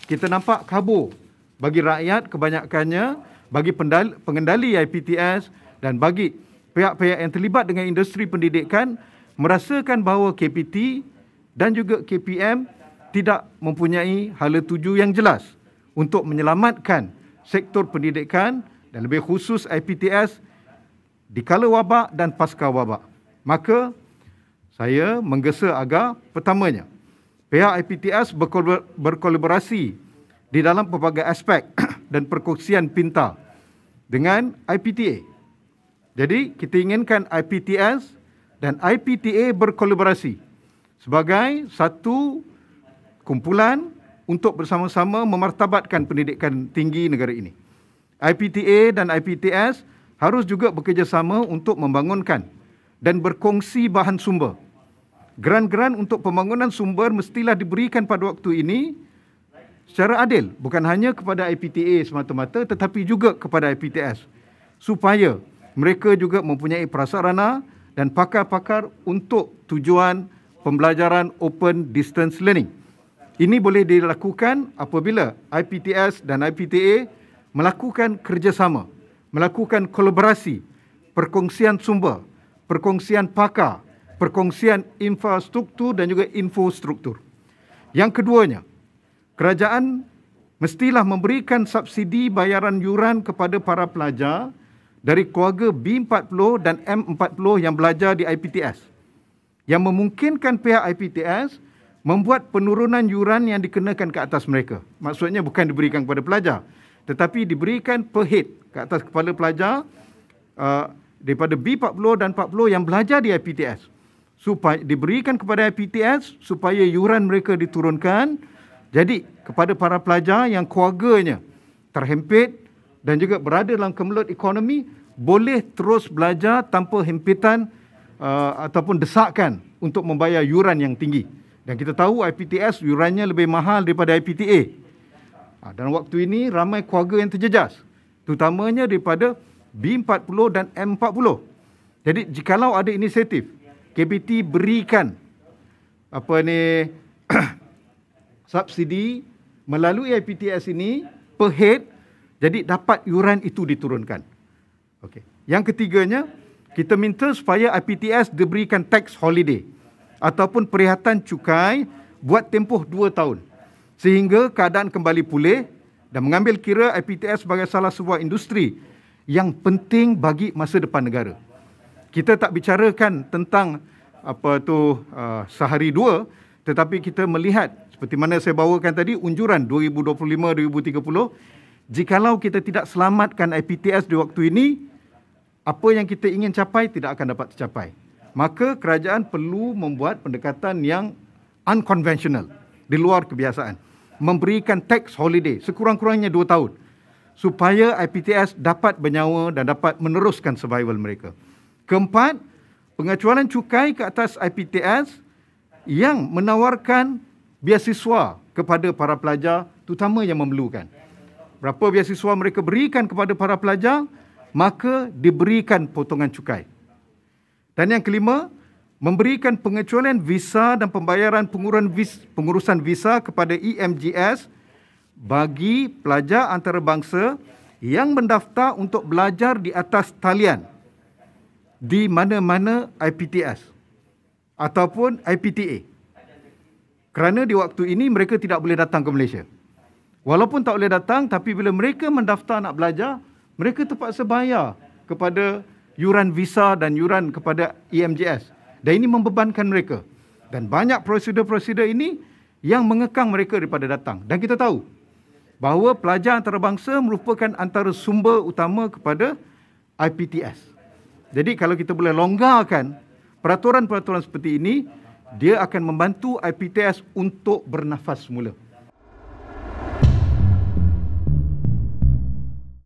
kita nampak kabur bagi rakyat kebanyakannya, bagi pengendali IPTS dan bagi pihak-pihak yang terlibat dengan industri pendidikan merasakan bahawa KPT dan juga KPM tidak mempunyai hala tuju yang jelas untuk menyelamatkan sektor pendidikan dan lebih khusus IPTS di kala wabak dan pasca wabak. Maka saya menggesa agar pertamanya pihak IPTS berkolaborasi di dalam pelbagai aspek dan perkongsian pintar dengan IPTA. Jadi kita inginkan IPTS dan IPTA berkolaborasi sebagai satu kumpulan untuk bersama-sama memartabatkan pendidikan tinggi negara ini. IPTA dan IPTS harus juga bekerjasama untuk membangunkan dan berkongsi bahan sumber. Geran-geran untuk pembangunan sumber mestilah diberikan pada waktu ini secara adil, bukan hanya kepada IPTA semata-mata tetapi juga kepada IPTS, supaya mereka juga mempunyai prasarana dan pakar-pakar untuk tujuan pembelajaran open distance learning. Ini boleh dilakukan apabila IPTS dan IPTA melakukan kerjasama, melakukan kolaborasi, perkongsian sumber, perkongsian pakar, perkongsian infrastruktur dan juga infostruktur. Yang keduanya, kerajaan mestilah memberikan subsidi bayaran yuran kepada para pelajar dari keluarga B40 dan M40 yang belajar di IPTS, yang memungkinkan pihak IPTS membuat penurunan yuran yang dikenakan ke atas mereka. Maksudnya bukan diberikan kepada pelajar, tetapi diberikan per head ke atas kepala pelajar daripada B40 dan 40 yang belajar di IPTS. Supaya diberikan kepada IPTS supaya yuran mereka diturunkan. Jadi kepada para pelajar yang keluarganya terhempit dan juga berada dalam kemelut ekonomi, boleh terus belajar tanpa hempitan ataupun desakan untuk membayar yuran yang tinggi. Dan kita tahu IPTS yurannya lebih mahal daripada IPTA. Dan waktu ini ramai keluarga yang terjejas, terutamanya daripada B40 dan M40. Jadi jikalau ada inisiatif KPT berikan subsidi melalui IPTS ini per head, jadi dapat yuran itu diturunkan. Okey. Yang ketiganya, kita minta supaya IPTS diberikan tax holiday ataupun perihatan cukai buat tempoh 2 tahun sehingga keadaan kembali pulih dan mengambil kira IPTS sebagai salah sebuah industri yang penting bagi masa depan negara. Kita tak bicarakan tentang sehari dua, tetapi kita melihat seperti mana saya bawakan tadi unjuran 2025-2030, jikalau kita tidak selamatkan IPTS di waktu ini, apa yang kita ingin capai tidak akan dapat tercapai. Maka kerajaan perlu membuat pendekatan yang unconventional, di luar kebiasaan. Memberikan tax holiday sekurang-kurangnya 2 tahun supaya IPTS dapat bernyawa dan dapat meneruskan survival mereka. Keempat, pengecualian cukai ke atas IPTS yang menawarkan beasiswa kepada para pelajar, terutama yang memerlukan. Berapa beasiswa mereka berikan kepada para pelajar, maka diberikan potongan cukai. Dan yang kelima, memberikan pengecualian visa dan pembayaran pengurusan visa kepada EMGS bagi pelajar antarabangsa yang mendaftar untuk belajar di atas talian di mana-mana IPTS ataupun IPTA. Kerana di waktu ini mereka tidak boleh datang ke Malaysia. Walaupun tak boleh datang, tapi bila mereka mendaftar nak belajar, mereka terpaksa bayar kepada yuran visa dan yuran kepada EMGS. Dan ini membebankan mereka. Dan banyak prosedur-prosedur ini yang mengekang mereka daripada datang. Dan kita tahu bahawa pelajar antarabangsa merupakan antara sumber utama kepada IPTS. Jadi kalau kita boleh longgarkan peraturan-peraturan seperti ini, dia akan membantu IPTS untuk bernafas semula.